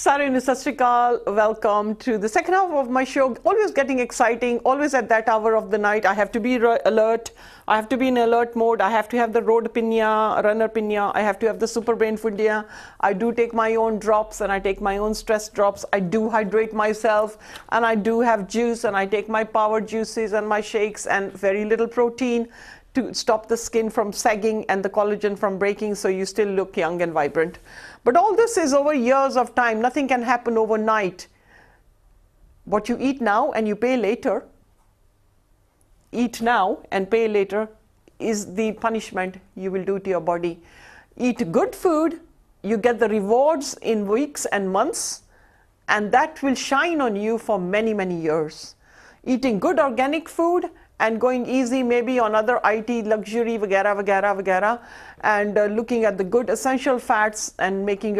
Sarun, Sat Shri Akal. Welcome to the second half of my show. Always getting exciting, always at that hour of the night. I have to be alert. I have to be in alert mode. I have to have the road pinya, runner pinya. I have to have the super brain fundia. I do take my own drops and I take my own stress drops. I do hydrate myself and I do have juice and I take my power juices and my shakes and very little protein to stop the skin from sagging and the collagen from breaking so you still look young and vibrant. But all this is over years of time. Nothing can happen overnight. What you eat now and you pay later, eat now and pay later, is the punishment you will do to your body. Eat good food, you get the rewards in weeks and months, and that will shine on you for many, many years. Eating good organic food and going easy maybe on other IT luxury vagara, and looking at the good essential fats and making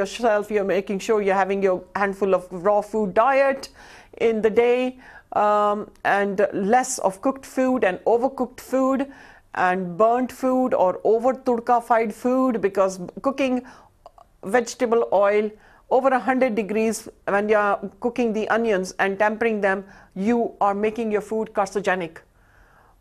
sure you're having your handful of raw food diet in the day, and less of cooked food and overcooked food and burnt food or over turka-fied food, because cooking vegetable oil over 100 degrees when you're cooking the onions and tempering them, you are making your food carcinogenic.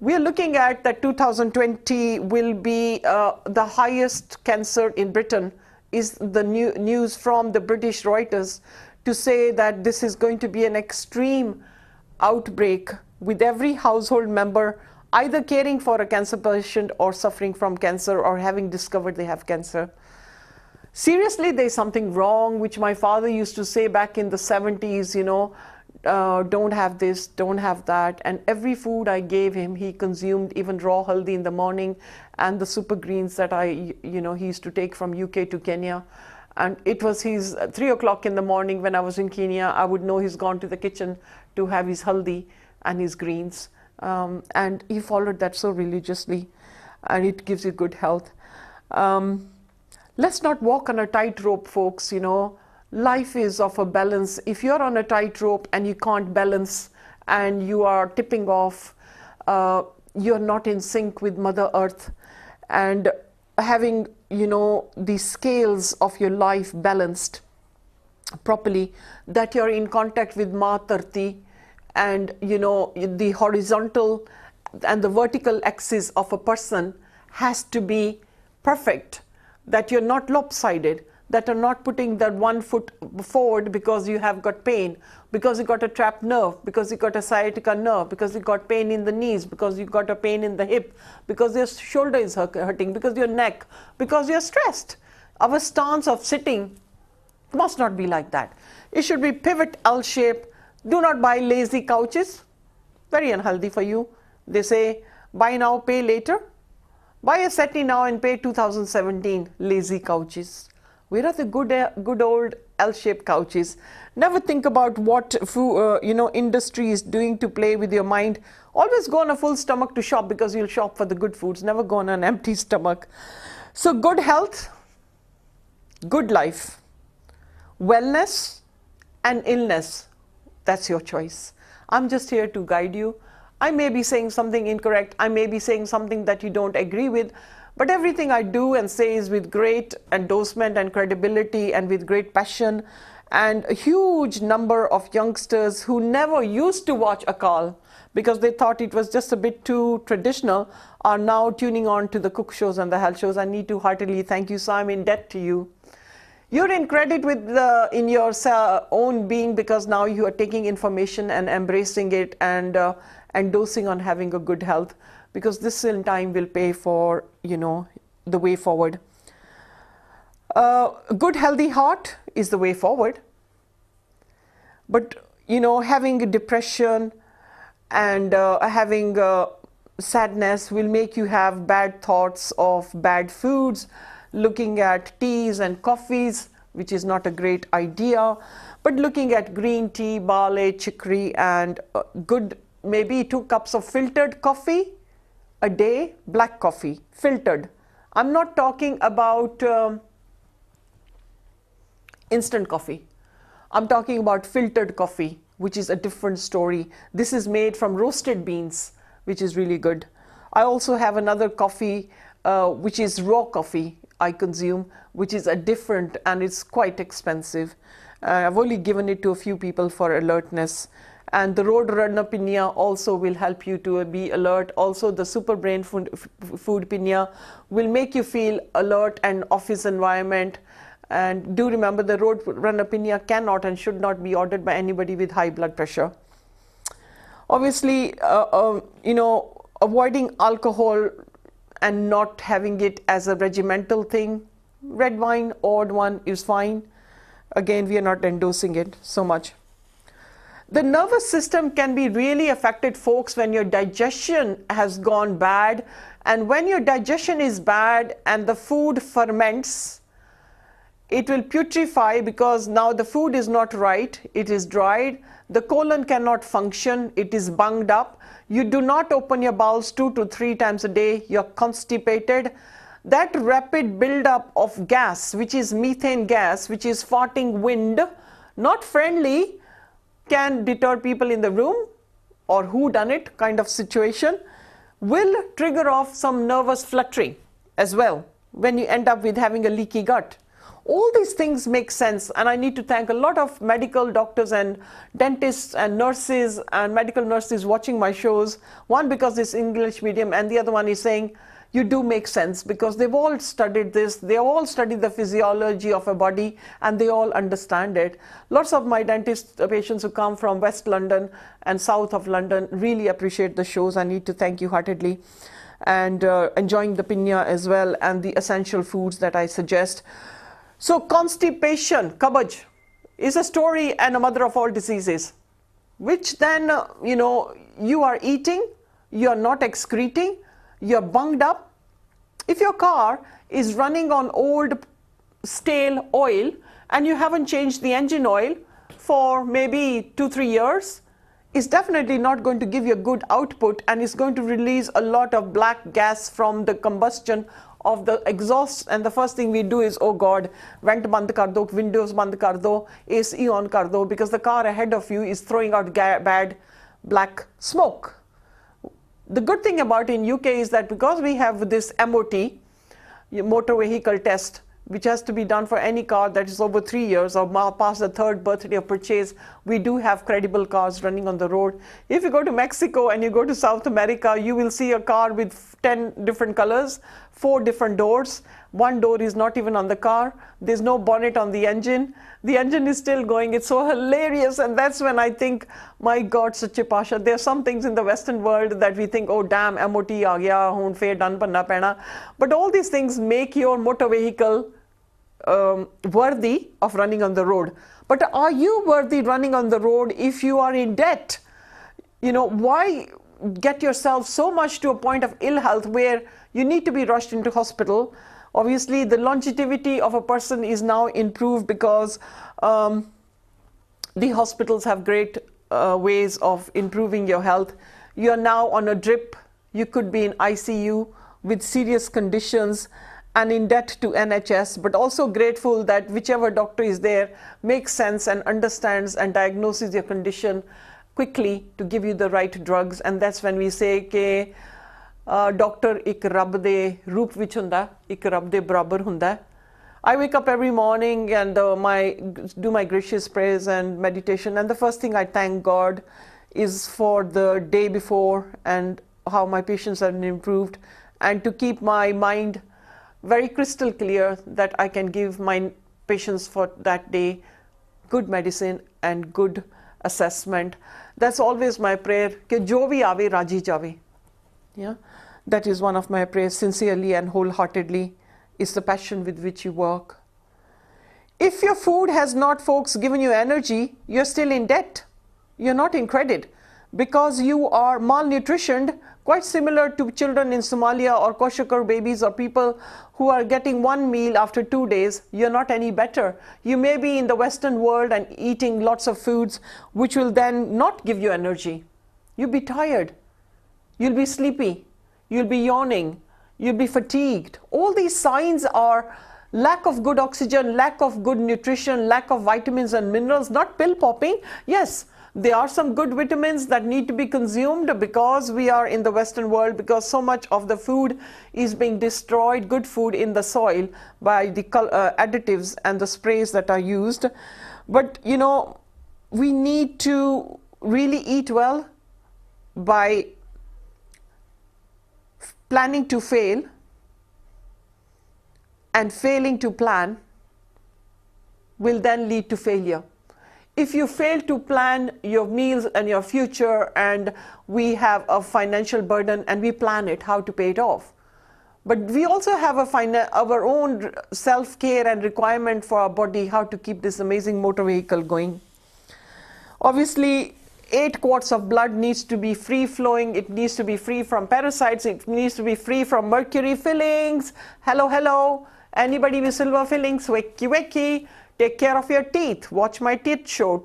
We are looking at that 2020 will be the highest cancer in Britain, is the news from the British Reuters, to say that this is going to be an extreme outbreak with every household member either caring for a cancer patient or suffering from cancer or having discovered they have cancer. Seriously, there's something wrong, which my father used to say back in the 70s, you know, don't have this, don't have that. And every food I gave him, he consumed, even raw haldi in the morning and the super greens that he used to take from UK to Kenya. And it was his 3 o'clock in the morning when I was in Kenya, I would know he's gone to the kitchen to have his haldi and his greens. And he followed that so religiously, and it gives you good health. Let's not walk on a tightrope, folks, you know. Life is of a balance. If you're on a tightrope and you can't balance and you are tipping off, you're not in sync with Mother Earth. And having, you know, the scales of your life balanced properly, that you're in contact with Ma Tarti, and, you know, the horizontal and the vertical axis of a person has to be perfect, that you're not lopsided, that are not putting that one foot forward because you have got pain, because you got a trapped nerve, because you got a sciatica nerve, because you got pain in the knees, because you got a pain in the hip, because your shoulder is hurting, because your neck, because you're stressed. Our stance of sitting must not be like that. It should be pivot L shape. Do not buy lazy couches. Very unhealthy for you. They say, buy now, pay later. Buy a settee now and pay 2017. Lazy couches. Where are the good old L-shaped couches? Never think about what industry is doing to play with your mind. Always go on a full stomach to shop, because you'll shop for the good foods. Never go on an empty stomach. So good health, good life, wellness and illness. That's your choice. I'm just here to guide you. I may be saying something incorrect. I may be saying something that you don't agree with. But everything I do and say is with great endorsement and credibility and with great passion. And a huge number of youngsters who never used to watch Akal because they thought it was just a bit too traditional are now tuning on to the cook shows and the health shows. I need to heartily thank you. So I'm in debt to you. You're in credit with in your own being, because now you are taking information and embracing it and endorsing on having a good health, because this in time will pay for, you know, the way forward. Good healthy heart is the way forward. But, you know, having depression and having sadness will make you have bad thoughts of bad foods, looking at teas and coffees, which is not a great idea, but looking at green tea, barley, chicory, and good, maybe 2 cups of filtered coffee a day, black coffee, filtered. I'm not talking about instant coffee. I'm talking about filtered coffee, which is a different story. This is made from roasted beans, which is really good. I also have another coffee, which is raw coffee. I consume, which is a different, and it's quite expensive. I've only given it to a few people for alertness. And the Roadrunner Pinya also will help you to be alert. Also, the Super Brain Food Pinya will make you feel alert and office environment. And do remember, the Roadrunner Pinya cannot and should not be ordered by anybody with high blood pressure. Obviously, avoiding alcohol and not having it as a regimental thing. Red wine, odd one is fine. Again, we are not endorsing it so much. The nervous system can be really affected, folks, when your digestion has gone bad. And when your digestion is bad and the food ferments, it will putrefy because now the food is not right, it is dried. The colon cannot function, it is bunged up. You do not open your bowels 2 to 3 times a day, you're constipated. That rapid buildup of gas, which is methane gas, which is farting wind, not friendly, can deter people in the room or who done it kind of situation, will trigger off some nervous fluttering as well when you end up with having a leaky gut. All these things make sense, and I need to thank a lot of medical doctors and dentists and nurses and medical nurses watching my shows. One, because it's English medium, and the other one is saying, you do make sense, because they've all studied this, they all studied the physiology of a body, and they all understand it. Lots of my dentist patients who come from West London and south of London really appreciate the shows. I need to thank you heartedly, and enjoying the pinya as well, and the essential foods that I suggest. So constipation, kabaj, is a story and a mother of all diseases, which then, you are eating, you are not excreting, you're bunged up. If your car is running on old stale oil and you haven't changed the engine oil for maybe 2-3 years, it's definitely not going to give you a good output, and it's going to release a lot of black gas from the combustion of the exhaust. And the first thing we do is, oh God, vent band kar do, windows band kar do, AC on kar do, because the car ahead of you is throwing out bad black smoke. The good thing about in UK is that because we have this MOT, motor vehicle test, which has to be done for any car that is over 3 years or past the 3rd birthday of purchase, we do have credible cars running on the road. If you go to Mexico and you go to South America, you will see a car with 10 different colors, 4 different doors. One door is not even on the car. There's no bonnet on the engine. The engine is still going. It's so hilarious. And that's when I think, my God, Sache Pasha, there are some things in the Western world that we think, oh damn, MOT aa gaya, hun fair done panna pena. But all these things make your motor vehicle worthy of running on the road. But are you worthy running on the road if you are in debt? Why get yourself so much to a point of ill health where you need to be rushed into hospital? Obviously, the longevity of a person is now improved because the hospitals have great ways of improving your health. You are now on a drip. You could be in ICU with serious conditions and in debt to NHS, but also grateful that whichever doctor is there makes sense and understands and diagnoses your condition quickly to give you the right drugs. And that's when we say ke doctor ik rab de roop vich hunda, ik rab de barabar hunda. I wake up every morning and do my gracious prayers and meditation, and the first thing I thank God is for the day before and how my patients have improved, and to keep my mind very crystal clear that I can give my patients for that day good medicine and good assessment. That's always my prayer, ke jo bhi aave raji jave. Yeah, that is one of my prayers, sincerely and wholeheartedly. Is the passion with which you work. If your food has not, folks, given you energy, you're still in debt. You're not in credit because you are malnutritioned, quite similar to children in Somalia or Koshakar babies or people who are getting one meal after 2 days. You're not any better. You may be in the Western world and eating lots of foods which will then not give you energy. You'll be tired. You'll be sleepy. You'll be yawning. You'll be fatigued. All these signs are Lack of good oxygen, lack of good nutrition, lack of vitamins and minerals, not pill popping. Yes, there are some good vitamins that need to be consumed because we are in the Western world, because so much of the food is being destroyed, good food in the soil, by the additives and the sprays that are used. But you know, we need to really eat well by planning to fail and failing to plan will then lead to failure. If you fail to plan your meals and your future, and we have a financial burden and we plan it, how to pay it off. But we also have our own self-care and requirement for our body, how to keep this amazing motor vehicle going. Obviously, 8 quarts of blood needs to be free flowing. It needs to be free from parasites. It needs to be free from mercury fillings. Hello, hello. Anybody with silver fillings? Wakey, wakey. Take care of your teeth. Watch my teeth show.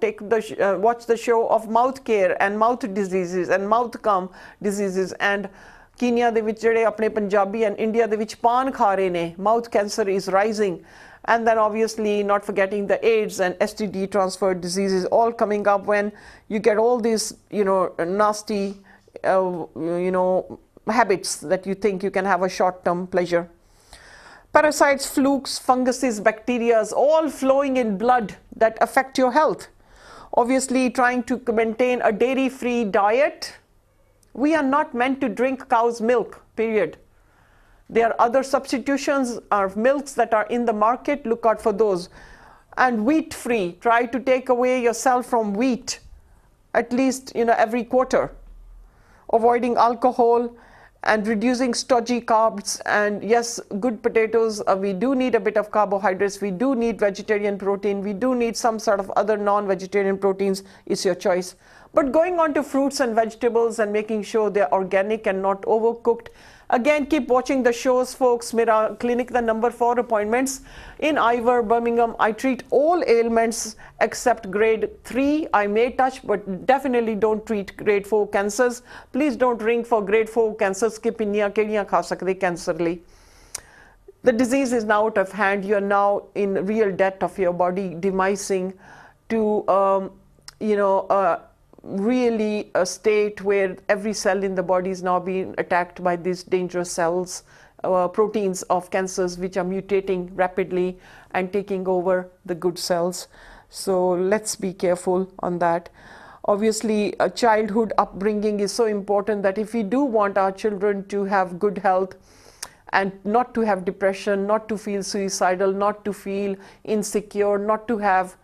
Watch the show of mouth care and mouth diseases and mouth gum diseases. And Kenya ਦੇ ਵਿੱਚ ਜਿਹੜੇ ਆਪਣੇ Punjabi and India ਦੇ ਵਿੱਚ ਪਾਨ ਖਾ ਰਹੇ ਨੇ, mouth cancer is rising. And then obviously not forgetting the AIDS and STD transferred diseases all coming up when you get all these, you know, nasty, you know, habits that you think you can have a short-term pleasure. Parasites, flukes, funguses, bacteria, all flowing in blood that affect your health. Obviously, trying to maintain a dairy-free diet. We are not meant to drink cow's milk, period. There are other substitutions of milks that are in the market. Look out for those. And wheat-free. Try to take away yourself from wheat, at least, you know, every quarter. Avoiding alcohol and reducing stodgy carbs. And yes, good potatoes. We do need a bit of carbohydrates. We do need vegetarian protein. We do need some sort of other non-vegetarian proteins. It's your choice. But going on to fruits and vegetables and making sure they're organic and not overcooked. Again, keep watching the shows, folks. Mera clinic the number 4 appointments in Ivor, Birmingham. I treat all ailments except grade 3. I may touch, but definitely don't treat grade 4 cancers. Please don't ring for grade 4 cancers. The disease is now out of hand. You are now in real debt of your body demising to, you know, really a state where every cell in the body is now being attacked by these dangerous cells, proteins of cancers which are mutating rapidly and taking over the good cells. So let's be careful on that. Obviously, a childhood upbringing is so important that if we do want our children to have good health and not to have depression, not to feel suicidal, not to feel insecure, not to have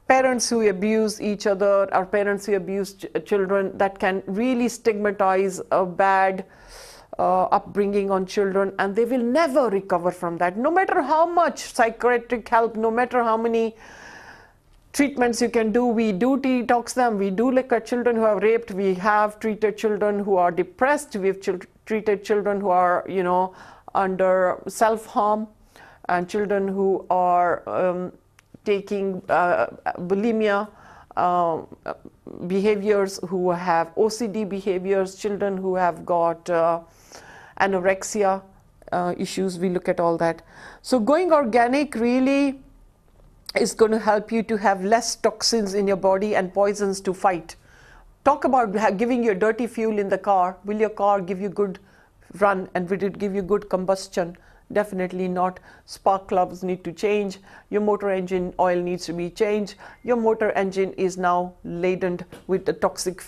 parents who abuse each other, or parents who abuse children, that can really stigmatize a bad upbringing on children, and they will never recover from that. No matter how much psychiatric help, no matter how many treatments you can do, we do detox them, we do look at children who are raped, we have treated children who are depressed, we've treated children who are, you know, under self-harm, and children who are taking bulimia behaviors, who have OCD behaviors, children who have got anorexia issues. We look at all that. So going organic really is going to help you to have less toxins in your body and poisons to fight. Talk about giving you dirty fuel in the car. Will your car give you good run, and will it give you good combustion? Definitely not. Spark plugs need to change. Your motor engine oil needs to be changed. Your motor engine is now laden with the toxic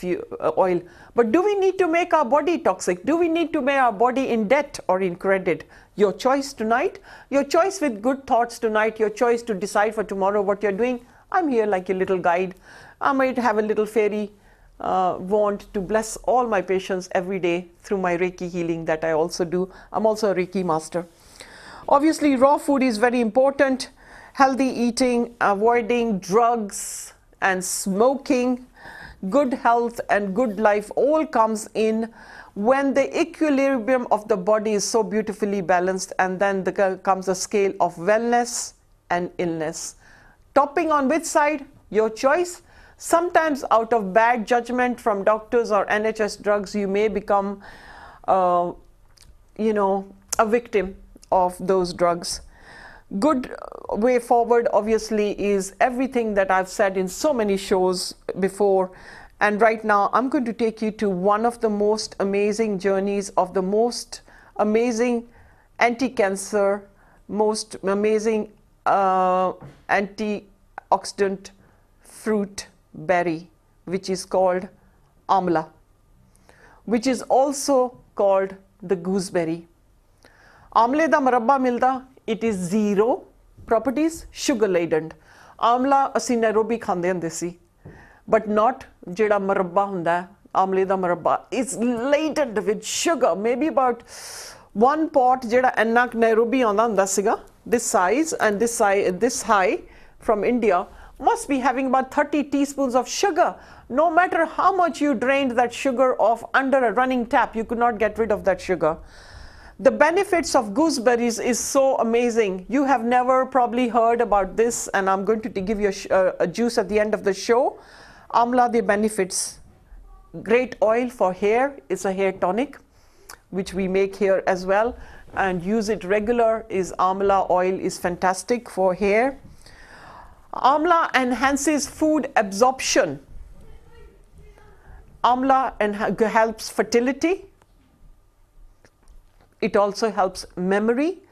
oil. But do we need to make our body toxic? Do we need to make our body in debt or in credit? Your choice tonight. Your choice with good thoughts tonight. Your choice to decide for tomorrow what you're doing. I'm here like a little guide. I might have a little fairy wand to bless all my patients every day through my Reiki healing that I also do. I'm also a Reiki master. Obviously, raw food is very important. Healthy eating, avoiding drugs and smoking, good health and good life all comes in when the equilibrium of the body is so beautifully balanced, and then comes a scale of wellness and illness. Topping on which side? Your choice. Sometimes out of bad judgment from doctors or NHS drugs, you may become, you know, a victim of those drugs. Good way forward obviously is everything that I've said in so many shows before, and right now I'm going to take you to one of the most amazing journeys of the most amazing anti-cancer, most amazing antioxidant fruit berry, which is called Amla, which is also called the gooseberry. Amle da marabba milda, it is zero properties, sugar laden. Amla ਅਸੀਂ Nairobi ਖਾਂਦੇ ਹੁੰਦੇ ਸੀ, but not ਜਿਹੜਾ ਮਰੱਬਾ ਹੁੰਦਾ ਆਮਲੇ ਦਾ ਮਰੱਬਾ, it's laden with sugar, maybe about one pot ਜਿਹੜਾ ਇੰਨਾ Nairobi ਆਉਂਦਾ ਹੁੰਦਾ ਸੀਗਾ, this size and this high from India must be having about 30 teaspoons of sugar. No matter how much you drained that sugar off under a running tap, you could not get rid of that sugar. The benefits of gooseberries is so amazing. You have never probably heard about this, and I'm going to give you a juice at the end of the show. Amla, the benefits. Great oil for hair. It's a hair tonic, which we make here as well, and use it regular. Is Amla oil is fantastic for hair. Amla enhances food absorption. Amla helps fertility. It also helps memory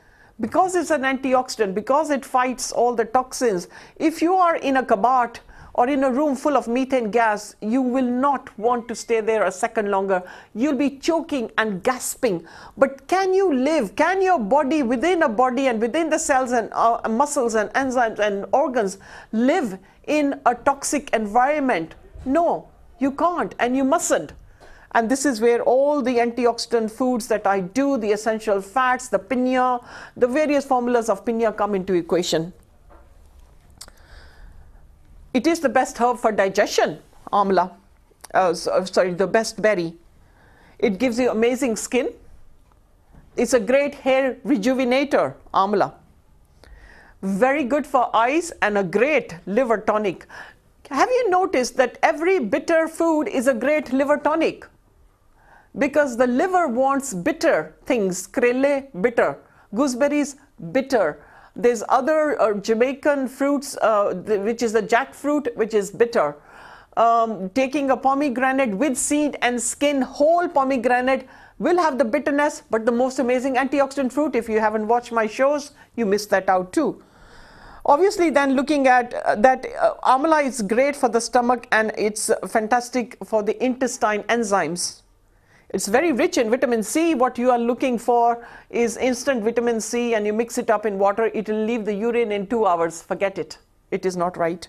because it's an antioxidant, because it fights all the toxins. If you are in a kabad or in a room full of methane gas, you will not want to stay there a second longer. You'll be choking and gasping. But can you live? Can your body, within a body and within the cells and muscles and enzymes and organs, live in a toxic environment? No, you can't, and you mustn't. And this is where all the antioxidant foods that I do, the essential fats, the pinya, the various formulas of pinya come into equation. It is the best herb for digestion, Amla. The best berry. It gives you amazing skin. It's a great hair rejuvenator, Amla. Very good for eyes and a great liver tonic. Have you noticed that every bitter food is a great liver tonic? Because the liver wants bitter things. Krele, bitter. Gooseberries, bitter. There's other Jamaican fruits, which is the jackfruit, which is bitter. Taking a pomegranate with seed and skin, whole pomegranate will have the bitterness, but the most amazing antioxidant fruit. If you haven't watched my shows, you missed that out too. Obviously, then looking at that, Amla is great for the stomach and it's fantastic for the intestine enzymes. It's very rich in vitamin C. What you are looking for is instant vitamin C, and you mix it up in water. It will leave the urine in 2 hours. Forget it. It is not right.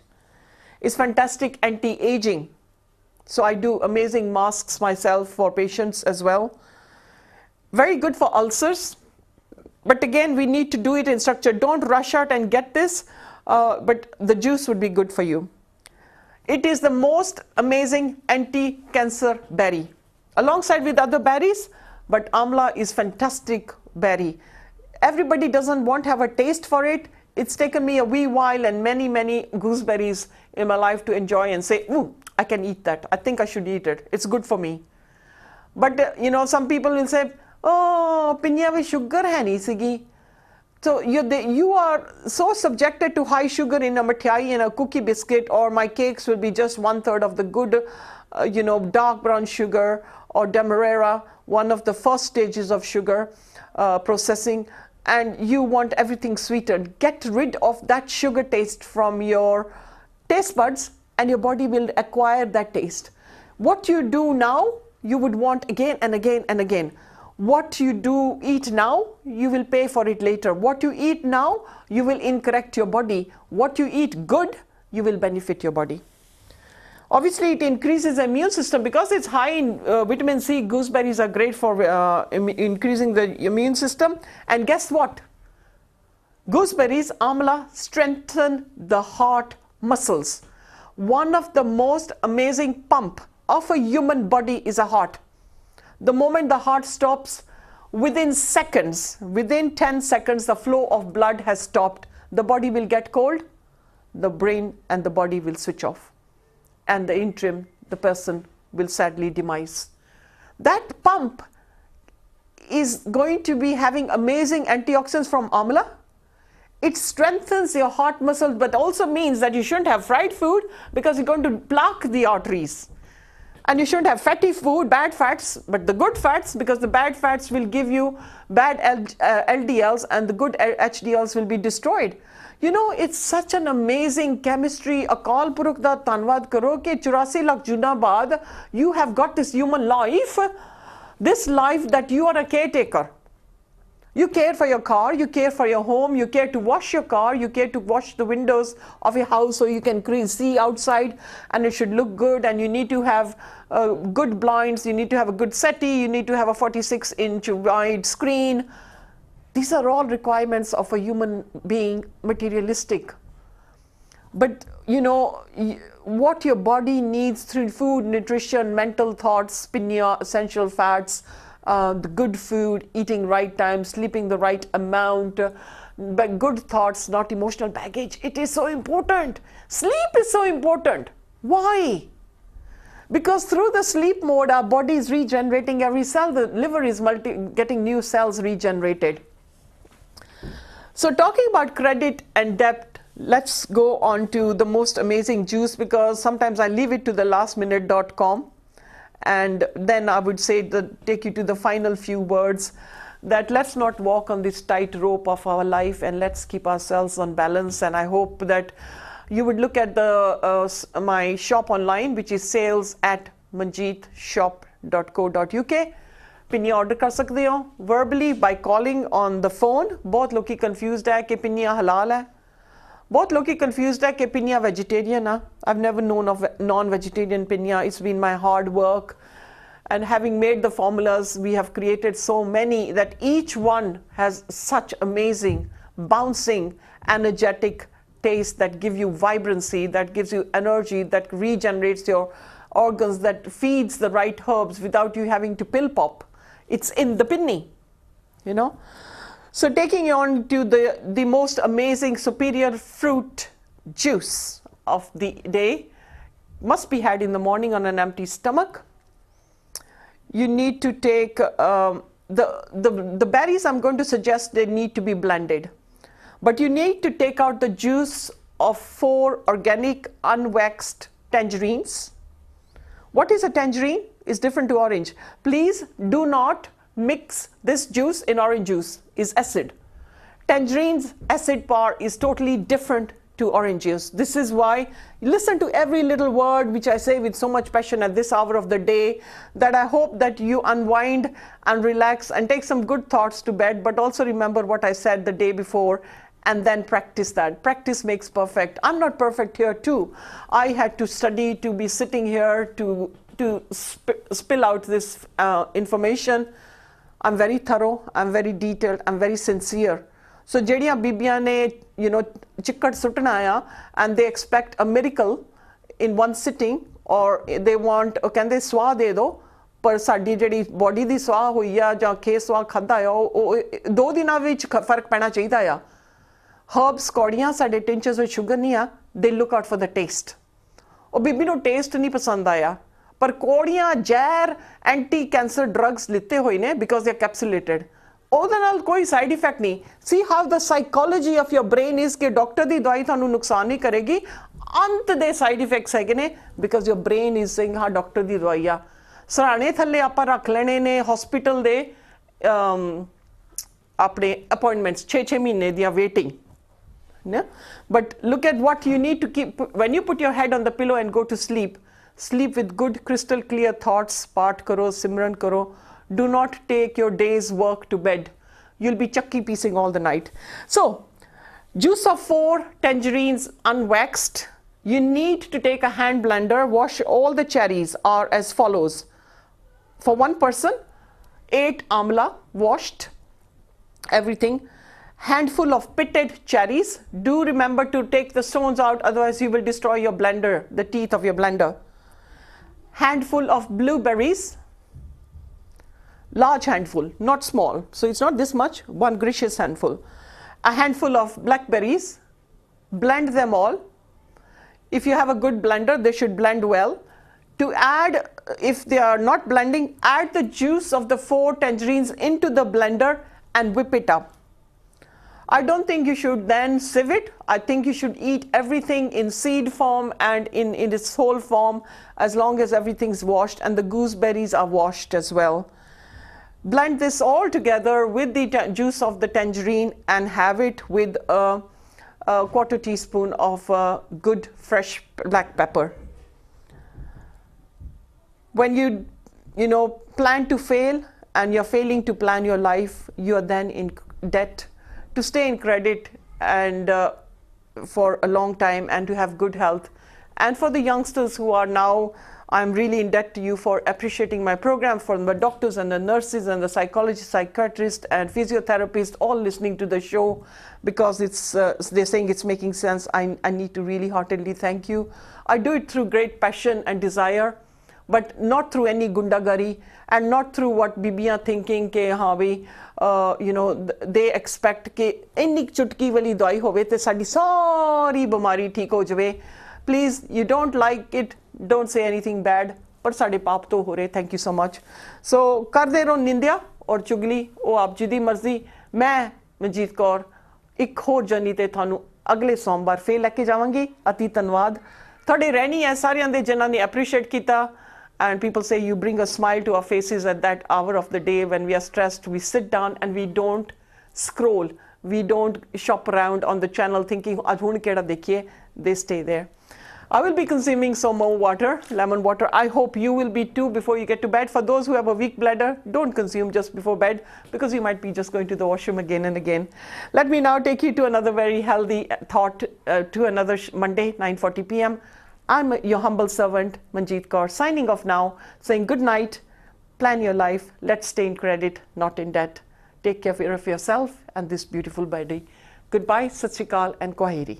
It's fantastic anti-aging. So I do amazing masks myself for patients as well. Very good for ulcers. But again, we need to do it in structure. Don't rush out and get this, but the juice would be good for you. It is the most amazing anti-cancer berry, alongside with other berries, but Amla is fantastic berry. Everybody doesn't want to have a taste for it. It's taken me a wee while and many gooseberries in my life to enjoy and say, ooh, I can eat that. I think I should eat it. It's good for me. But you know, some people will say, oh, pinya mein sugar hai nahi sigi. So you are so subjected to high sugar in a mithai, in a cookie biscuit, or my cakes will be just 1/3 of the good, dark brown sugar, or demerara, one of the first stages of sugar processing, and you want everything sweetened. Get rid of that sugar taste from your taste buds, and your body will acquire that taste. What you do now, you would want again and again and again. What you do eat now, you will pay for it later. What you eat now, you will incorrect your body. What you eat good, you will benefit your body. Obviously, it increases the immune system because it's high in vitamin C. Gooseberries are great for increasing the immune system. And guess what? Gooseberries, Amla, strengthen the heart muscles. One of the most amazing pump of a human body is a heart. The moment the heart stops, within seconds, within 10 seconds, the flow of blood has stopped. The body will get cold, the brain and the body will switch off. And the interim, the person will sadly demise. That pump is going to be having amazing antioxidants from Amla. It strengthens your heart muscles, but also means that you shouldn't have fried food because you're going to block the arteries. And you shouldn't have fatty food, bad fats, but the good fats, because the bad fats will give you bad LDLs and the good HDLs will be destroyed. You know, it's such an amazing chemistry. Akal Purukh da tanwad karo ke 84 lakh juna baad you have got this human life, this life that you are a caretaker. You care for your car, you care for your home, you care to wash your car, you care to wash the windows of your house so you can see outside and it should look good, and you need to have good blinds, you need to have a good settee, you need to have a 46-inch wide screen. These are all requirements of a human being, materialistic. But you know, what your body needs through food, nutrition, mental thoughts, pinya, essential fats, the good food, eating right time, sleeping the right amount, but good thoughts, not emotional baggage. It is so important. Sleep is so important. Why? Because through the sleep mode, our body is regenerating every cell. The liver is getting new cells regenerated. So talking about credit and debt, let's go on to the most amazing juice, because sometimes I leave it to the lastminute.com. And then I would say that take you to the final few words, that let's not walk on this tight rope of our life, and let's keep ourselves on balance. And I hope that you would look at the my shop online, which is sales@manjeetshop.co.uk. पिन्नियाँ order कर सकते हो verbally by calling on the phone. बहुत लोग की confused है कि पिन्नियाँ हलाल है, बहुत लोग की confused है कि पिन्नियाँ vegetarian है. I've never known of non-vegetarian pinya. It's been my hard work, and having made the formulas, we have created so many that each one has such amazing, bouncing, energetic taste that give you vibrancy, that gives you energy, that regenerates your organs, that feeds the right herbs without you having to pill pop. It's in the pinni, you know. So taking you on to the most amazing, superior fruit juice of the day, must be had in the morning on an empty stomach. You need to take the berries I'm going to suggest, they need to be blended. But you need to take out the juice of 4 organic unwaxed tangerines. What is a tangerine? Is different to orange. Please do not mix this juice in orange juice. Is acid. Tangerine's acid power is totally different to orange juice. This is why listen to every little word which I say with so much passion at this hour of the day, that I hope that you unwind and relax and take some good thoughts to bed, but also remember what I said the day before, and then practice that. Practice makes perfect. I'm not perfect here too. I had to study to be sitting here to spill out this information. I'm very thorough, I'm very detailed, I'm very sincere. So ਜਿਹੜੀਆਂ ਬੀਬੀਆਂ ਨੇ ਚਿੱਕੜ ਸੁੱਟਣਾ ਆ, and they expect a miracle in one sitting, or they want ਕਹਿੰਦੇ ਸਵਾਹ ਦੇ ਦਿਓ, ਪਰ ਸਾਡੀ ਜਿਹੜੀ ਬੋਡੀ ਦੀ ਸਵਾਹ ਹੋਈ ਆ ਜਾਂ ਖੇ ਸਵਾਹ ਖਾਧਾ ਆ, ਉਹ 2 ਦਿਨਾਂ ਵਿੱਚ ਫਰਕ ਪੈਣਾ ਚਾਹੀਦਾ ਆ. ਹਰਬਸ ਕੌੜੀਆਂ ਸਾਡੇ ਟਿੰਚਰਸ ਵਿੱਚ ਸ਼ੂਗਰ ਨਹੀਂ ਆ, they look out for the taste. ਉਹ ਬੀਬੀ ਨੂੰ ਟੇਸਟ ਨਹੀਂ ਪਸੰਦ ਆਇਆ, ਪਰ ਕੌੜੀਆਂ ਜ਼ਹਿਰ ਐਂਟੀ ਕੈਂਸਰ ਡਰੱਗਸ ਲਿੱਤੇ ਹੋਏ ਨੇ because they are capsulated. ਉਹਦੇ ਨਾਲ ਕੋਈ ਸਾਈਡ ਇਫੈਕਟ ਨਹੀਂ. See how the psychology of your brain is ਕਿ ਡਾਕਟਰ ਦੀ ਦਵਾਈ ਤੁਹਾਨੂੰ ਨੁਕਸਾਨ ਨਹੀਂ ਕਰੇਗੀ, ਅੰਤ ਦੇ ਸਾਈਡ ਇਫੈਕਟਸ ਹੈਗੇ ਨੇ because your brain is saying ਹਾਂ ਡਾਕਟਰ ਦੀ ਦਵਾਈ ਆ. ਸਰਾਣੇ ਥੱਲੇ ਆਪਾਂ ਰੱਖ ਲੈਣੇ ਨੇ ਹਸਪੀਟਲ ਦੇ ਆਪਣੇ ਅਪਾਇੰਟਮੈਂਟਸ 6 ਮਹੀਨੇ ਦੀਆਂ waiting. But look at what you need to keep when you put your head on the pillow and go to sleep. Sleep with good crystal clear thoughts. Paat karo, simran karo. Do not take your day's work to bed. You'll be chucky piecing all the night. So, juice of 4 tangerines unwaxed. You need to take a hand blender. Wash all the cherries are as follows. For 1 person, 8 amla washed. Everything. Handful of pitted cherries. Do remember to take the stones out, otherwise you will destroy your blender, the teeth of your blender. Handful of blueberries. Large handful, not small. So it's not this much, 1 gracious handful. A handful of blackberries. Blend them all. If you have a good blender, they should blend well. To add, if they are not blending, add the juice of the 4 tangerines into the blender and whip it up. I don't think you should then sieve it. I think you should eat everything in seed form and in its whole form, as long as everything's washed and the gooseberries are washed as well. Blend this all together with the juice of the tangerine and have it with a quarter teaspoon of good fresh black pepper. When you plan to fail and you're failing to plan your life, you are then in debt to stay in credit and for a long time and to have good health. And for the youngsters who are now, I'm really in debt to you for appreciating my program, for the doctors and the nurses and the psychologists, psychiatrists and physiotherapists all listening to the show, because they're saying it's making sense. I need to really heartily thank you. I do it through great passion and desire, but not through any gundagari and not through what bibiyan thinking ke haan bhai they expect ke inni chutki wali dawai hove te sadi sari bimari theek ho jave. Please, you don't like it, don't say anything bad, पर साढ़े पाप तो हो रहे. Thank you so much. So कर दे रहो निंदिया और चुगली वो आप जी दी मर्जी. मैं मनजीत कौर एक होर जर्नी ते थानू अगले सोमवार फिर लेके जावांगी. अति धन्यवाद. थोड़े रहनी है सारियां दे जिन्हां ने appreciate कीता. And people say you bring a smile to our faces at that hour of the day when we are stressed. We sit down and we don't scroll. We don't shop around on the channel thinking आज हुण केड़ा देखिए. They stay there. I will be consuming some more water, lemon water. I hope you will be too before you get to bed. For those who have a weak bladder, don't consume just before bed because you might be just going to the washroom again and again. Let me now take you to another very healthy thought, to another Monday, 9:40 p.m. I'm your humble servant, Manjeet Kaur, signing off now, saying good night, plan your life, let's stay in credit, not in debt. Take care of yourself and this beautiful body. Goodbye, Sat Sri Akal and Kwaheri.